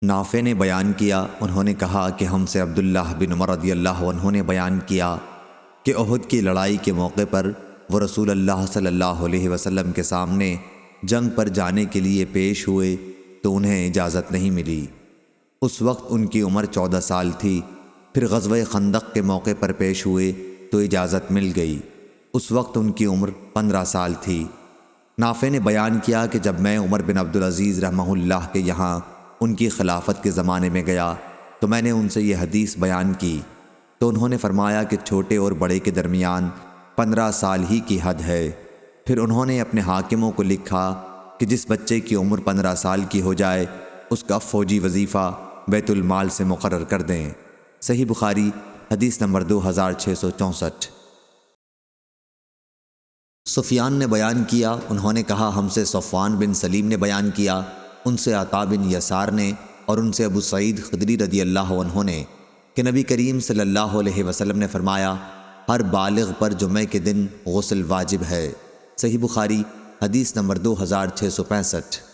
نافع نے بیان کیا، انہوں نے کہا کہ ہم سے عبداللہ بن عمر رضی اللہ عنہ نے بیان کیا کہ احد کی لڑائی کے موقع پر وہ رسول اللہ صلی اللہ علیہ وسلم کے سامنے جنگ پر جانے کے لیے پیش ہوئے تو انہیں اجازت نہیں ملی۔ اس وقت ان کی عمر 14 سال تھی۔ پھر غزوہ خندق کے موقع پر پیش ہوئے تو اجازت مل گئی۔ اس وقت ان کی عمر 15 سال تھی۔ نافع نے بیان کیا کہ جب میں عمر بن عبدالعزیز رحمہ اللہ کے یہاں ان کی خلافت کے زمانے میں گیا تو میں نے ان سے یہ حدیث بیان کی تو انہوں نے فرمایا کہ چھوٹے اور بڑے کے درمیان 15 سال ہی کی حد ہے۔ پھر انہوں نے اپنے حاکموں کو لکھا کہ جس بچے کی عمر 15 سال کی ہو جائے اس کا فوجی وظیفہ بیت المال سے مقرر کر دیں۔ صحیح بخاری حدیث نمبر 2664۔ سفیان نے بیان کیا، انہوں نے کہا ہم سے صفوان بن سلیم نے بیان کیا، ان سے عطا بن یسار نے اور ان سے ابو سعید خدری رضی اللہ عنہ نے کہ نبی کریم صلی اللہ علیہ وسلم نے فرمایا ہر بالغ پر جمعہ کے دن غسل واجب ہے۔ صحیح بخاری حدیث نمبر 2665۔